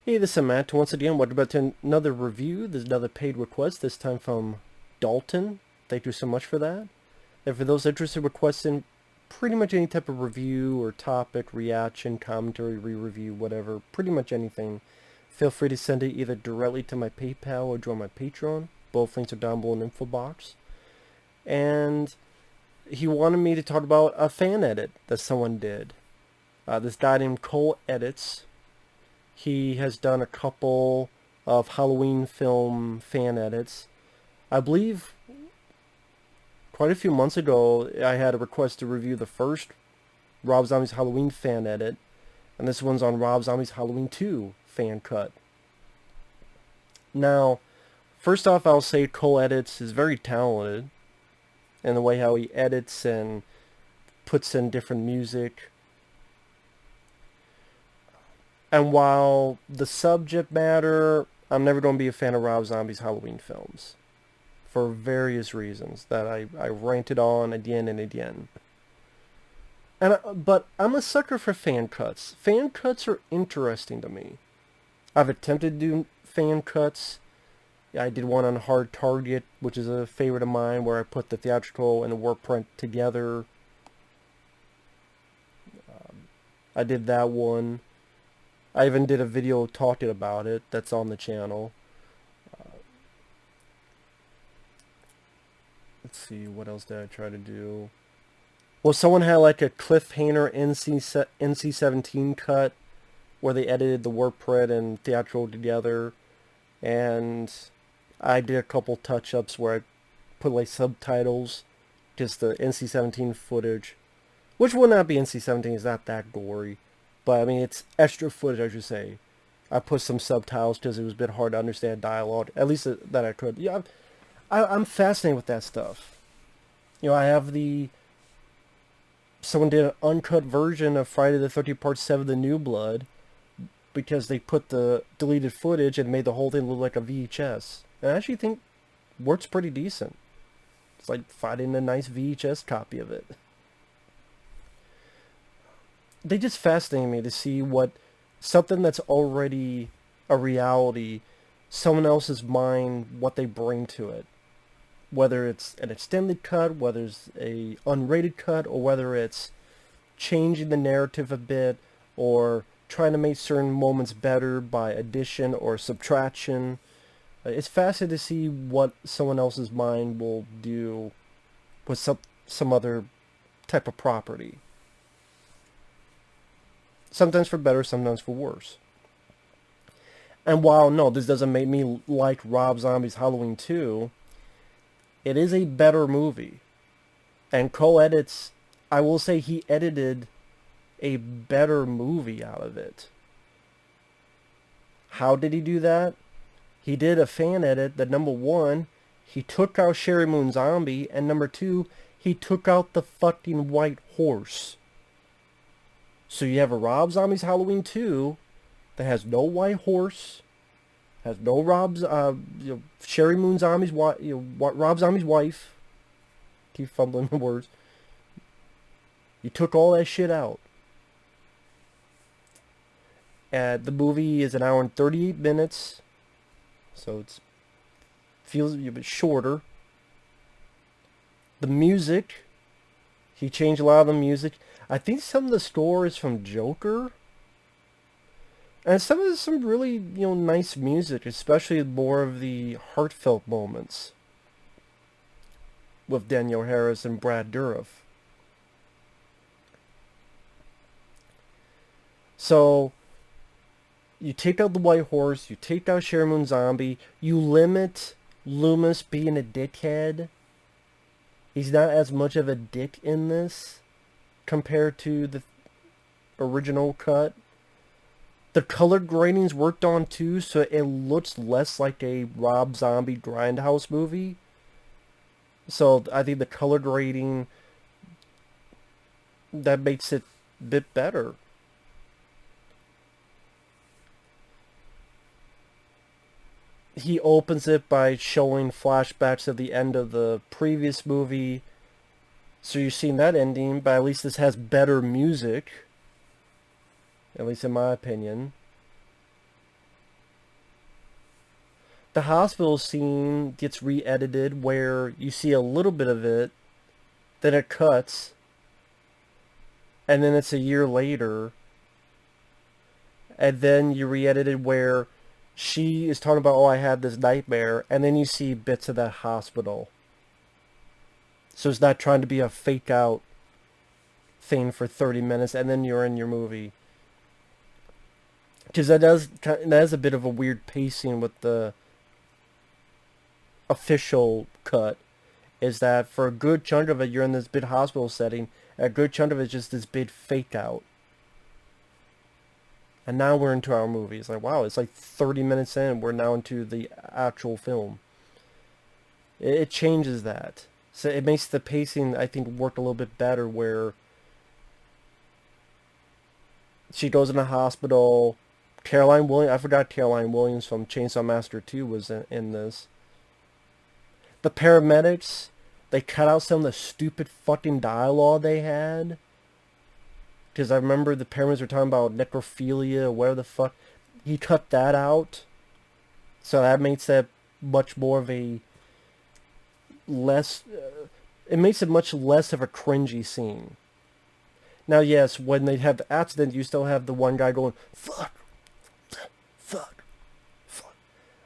Hey, this is Matt. Once again, welcome back to another review. There's another paid request, this time from Dalton. Thank you so much for that. And for those interested in requesting pretty much any type of review or topic, reaction, commentary, re-review, whatever, pretty much anything, feel free to send it either directly to my PayPal or join my Patreon. Both links are down below in the info box. And he wanted me to talk about a fan edit that someone did. This guy named Cole Edits. He has done a couple of Halloween film fan edits. I believe quite a few months ago I had a request to review the first Rob Zombie's Halloween fan edit, and this one's on Rob Zombie's Halloween 2 fan cut. Now, first off, I'll say Cole Edits is very talented in the way how he edits and puts in different music. And while the subject matter, I'm never going to be a fan of Rob Zombie's Halloween films. For various reasons that I ranted on again and again. But I'm a sucker for fan cuts. Fan cuts are interesting to me. I've attempted to do fan cuts. I did one on Hard Target, which is a favorite of mine, where I put the theatrical and the work print together. I did that one. I even did a video talking about it that's on the channel. Let's see, what else did I try to do? Well, someone had like a cliffhanger NC-17 cut where they edited the work print and theatrical together, and I did a couple touch-ups where I put like subtitles, just the NC-17 footage, which would not be NC-17, it's not that gory. But, I mean, it's extra footage, I should say. I put some subtitles because it was a bit hard to understand dialogue. At least that I could. Yeah, I'm fascinated with that stuff. You know, I have someone did an uncut version of Friday the 13th Part 7, The New Blood, because they put the deleted footage and made the whole thing look like a VHS. And I actually think works pretty decent. It's like finding a nice VHS copy of it. They just fascinate me to see what something that's already a reality, someone else's mind, what they bring to it. Whether it's an extended cut, whether it's a unrated cut, or whether it's changing the narrative a bit, or trying to make certain moments better by addition or subtraction. It's fascinating to see what someone else's mind will do with some other type of property. Sometimes for better, sometimes for worse. And while, no, this doesn't make me like Rob Zombie's Halloween 2, it is a better movie. And Cole Edits, I will say he edited a better movie out of it. How did he do that? He did a fan edit that, number one, he took out Sherry Moon Zombie, and number two, he took out the fucking white horse. So you have a Rob Zombie's Halloween 2 that has no white horse, has no Sherry Moon Zombie's Rob Zombie's wife. Keep fumbling the words. You took all that shit out. The movie is an hour and 38 minutes, so it feels a bit shorter. The music, he changed a lot of the music. I think some of the score is from Joker. And some really, nice music, especially more of the heartfelt moments with Danielle Harris and Brad Dourif. So, you take out the white horse, you take out Sherry Moon Zombie, you limit Loomis being a dickhead. He's not as much of a dick in this compared to the original cut. The color grading's worked on too, so it looks less like a Rob Zombie Grindhouse movie. So I think the color grading, that makes it a bit better. He opens it by showing flashbacks of the end of the previous movie. So you're seeing that ending, but at least this has better music. At least in my opinion. The hospital scene gets re-edited where you see a little bit of it, then it cuts, and then it's a year later, and then you re-edited where she is talking about, oh, I had this nightmare, and then you see bits of that hospital. So it's not trying to be a fake out thing for 30 minutes, and then you're in your movie. Because that is a bit of a weird pacing with the official cut. Is that for a good chunk of it, you're in this big hospital setting. A good chunk of it is just this big fake out. And now we're into our movie. It's like, wow, it's like 30 minutes in. We're now into the actual film. It changes that. So it makes the pacing, I think, work a little bit better where she goes in the hospital. Caroline Williams, I forgot Caroline Williams from Chainsaw Massacre 2 was in this. The paramedics, they cut out some of the stupid fucking dialogue they had. Because I remember the paramedics were talking about necrophilia or whatever the fuck. He cut that out. So that makes that much more of a less... it makes it much less of a cringy scene. Now, yes, when they have the accident, you still have the one guy going, fuck, fuck, fuck.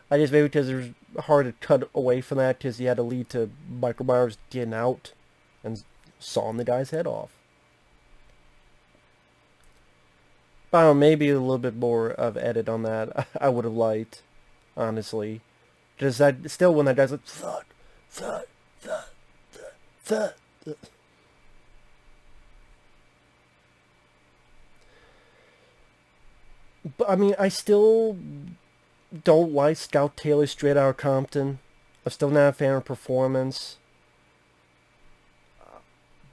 I guess maybe because it was hard to cut away from that because you had to lead to Michael Myers getting out and sawing the guy's head off. But I don't know, maybe a little bit more of edit on that. I would have liked, honestly. Because that still when that guy's like, fuck, fuck, fuck, fuck, fuck. But I mean, I still don't like Scout Taylor straight out of Compton. I'm still not a fan of her performance.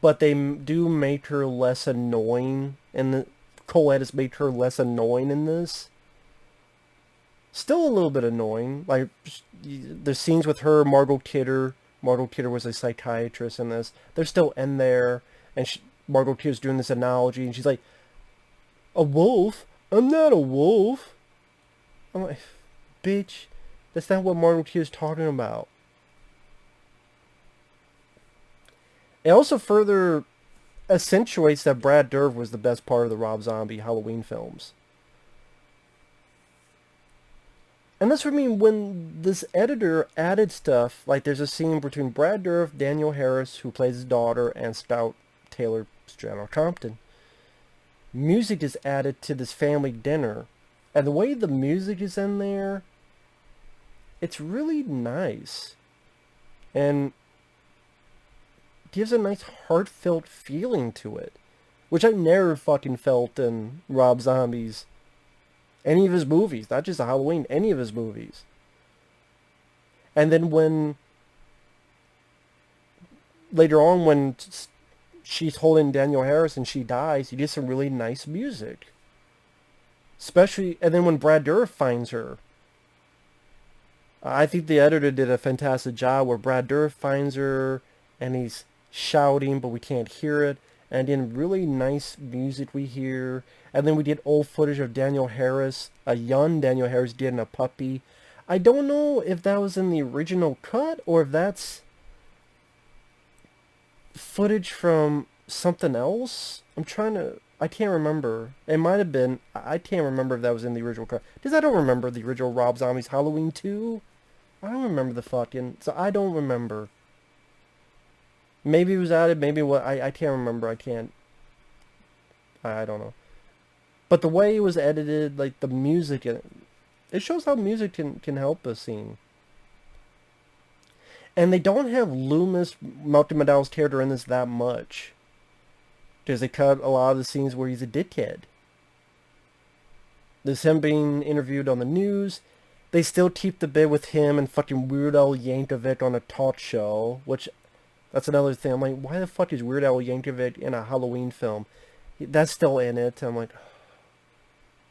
But they do make her less annoying. And the Colette has made her less annoying in this. Still a little bit annoying. Like, the scenes with her, Margot Kidder. Margot Kidder was a psychiatrist in this. They're still in there. And Margot Kidder's doing this analogy. And she's like, a wolf? I'm not a wolf. I'm like, bitch, that's not what Martin Q is talking about. It also further accentuates that Brad Dourif was the best part of the Rob Zombie Halloween films. And that's what I mean when this editor added stuff, like there's a scene between Brad Dourif, Daniel Harris, who plays his daughter, and Scout Taylor Strano Compton. Music is added to this family dinner. And the way the music is in there, it's really nice. And gives a nice heartfelt feeling to it. Which I never fucking felt in Rob Zombie's, any of his movies. Not just Halloween, any of his movies. And then when, later on when she's holding Daniel Harris and she dies, you get some really nice music. Especially, and then when Brad Dourif finds her. I think the editor did a fantastic job where Brad Dourif finds her and he's shouting but we can't hear it. And then really nice music we hear. And then we get old footage of Daniel Harris, a young Daniel Harris getting a puppy. I don't know if that was in the original cut or if that's footage from something else. I can't remember. It might have been. I can't remember if that was in the original cut. Because I don't remember the original Rob Zombie's Halloween 2. I don't remember the fucking... So I don't remember. Maybe it was added, maybe what... I can't remember. I can't... I don't know. But the way it was edited, like the music... It shows how music can help a scene. And they don't have Loomis, Malcolm McDowell's character, in this that much. Because they cut a lot of the scenes where he's a dickhead. There's him being interviewed on the news. They still keep the bit with him and fucking Weird Al Yankovic on a talk show. Which, that's another thing. I'm like, why the fuck is Weird Al Yankovic in a Halloween film? That's still in it. I'm like...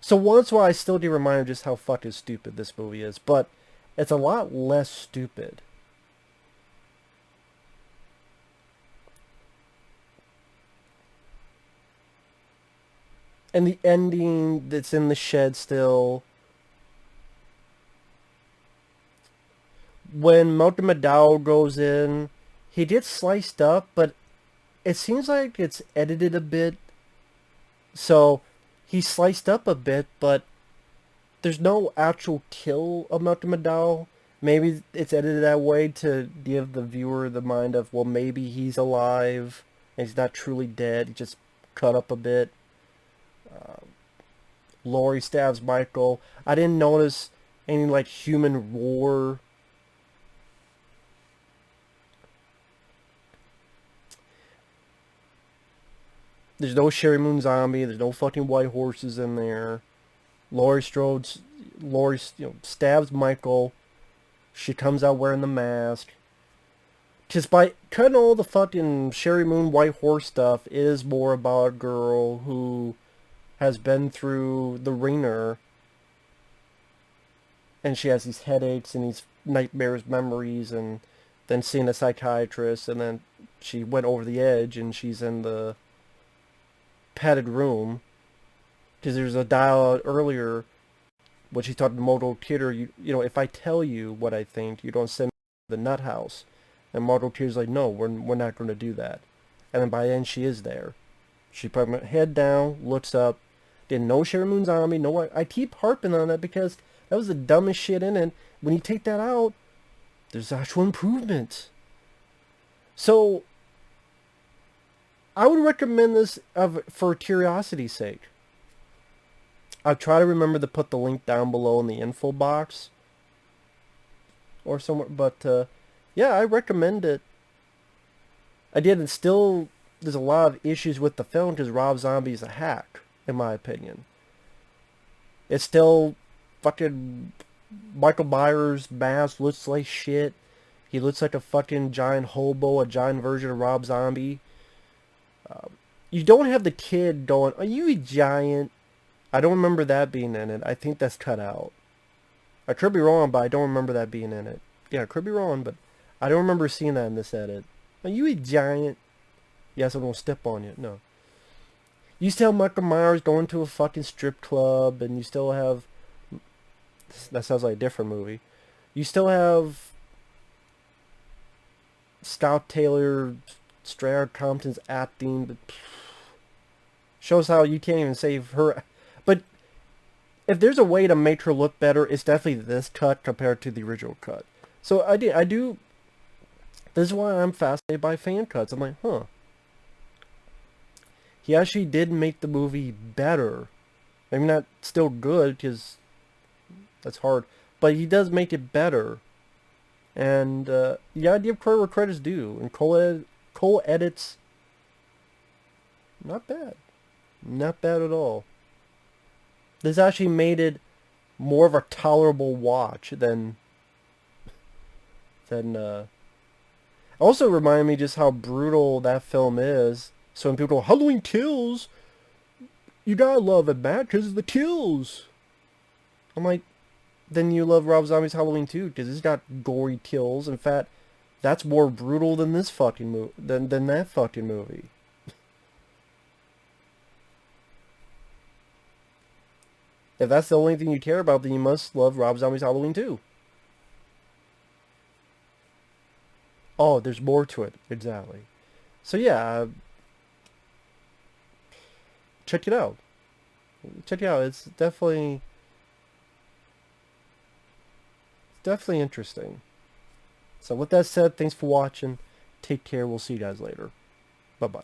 So once in a while I still do remind him just how fucking stupid this movie is. But it's a lot less stupid. And the ending that's in the shed still. when Malcolm McDowell goes in, he gets sliced up, but it seems like it's edited a bit. So he's sliced up a bit, but there's no actual kill of Malcolm McDowell. Maybe it's edited that way to give the viewer the mind of, well, maybe he's alive and he's not truly dead. He just cut up a bit. Laurie stabs Michael. I didn't notice any like human roar. There's no Sherry Moon zombie. There's no fucking white horses in there. Laurie stabs Michael. She comes out wearing the mask. Just by cutting all the fucking Sherry Moon white horse stuff, it is more about a girl who has been through the ringer, and she has these headaches and these nightmares, memories, and then seeing a psychiatrist, and then she went over the edge, and she's in the padded room. Because there's a dialogue earlier when she talked to Moto Kidder, you know, if I tell you what I think, you don't send me to the nut house. And Moto Kidder's like, no, we're not going to do that. And then by the end, she is there. She put her head down, looks up, did no Sherry Moon zombie, no. I keep harping on that because that was the dumbest shit in it. When you take that out, there's actual improvement. So I would recommend this for curiosity's sake. I'll try to remember to put the link down below in the info box or somewhere, but yeah, I recommend it. I did, and still there's a lot of issues with the film because Rob Zombie is a hack, in my opinion. It's still fucking Michael Myers' mask looks like shit. He looks like a fucking giant hobo, a giant version of Rob Zombie. You don't have the kid going, are you a giant? I don't remember that being in it. I think that's cut out. I could be wrong, but I don't remember that being in it. Yeah, I could be wrong, but I don't remember seeing that in this edit. Are you a giant? Yes, I'm gonna step on you. No. You still have Michael Myers going to a fucking strip club, and you still have... That sounds like a different movie. You still have Scout Taylor, Strayhard Compton's acting, but shows how you can't even save her. But if there's a way to make her look better, it's definitely this cut compared to the original cut. So I do. This is why I'm fascinated by fan cuts. I'm like, huh. He actually did make the movie better. Maybe not still good, because that's hard. But he does make it better. And yeah, I give credit where credit's due. And Cole edits, not bad. Not bad at all. This actually made it more of a tolerable watch than also reminded me just how brutal that film is. So when people go, Halloween Kills, you gotta love it, Matt, because of the kills. I'm like, then you love Rob Zombie's Halloween too, because it's got gory kills. In fact, that's more brutal than this fucking movie, than that fucking movie. If that's the only thing you care about, then you must love Rob Zombie's Halloween too. Oh, there's more to it. Exactly. So yeah, check it out. Check it out. It's definitely interesting. So with that said, thanks for watching. Take care. We'll see you guys later. Bye-bye.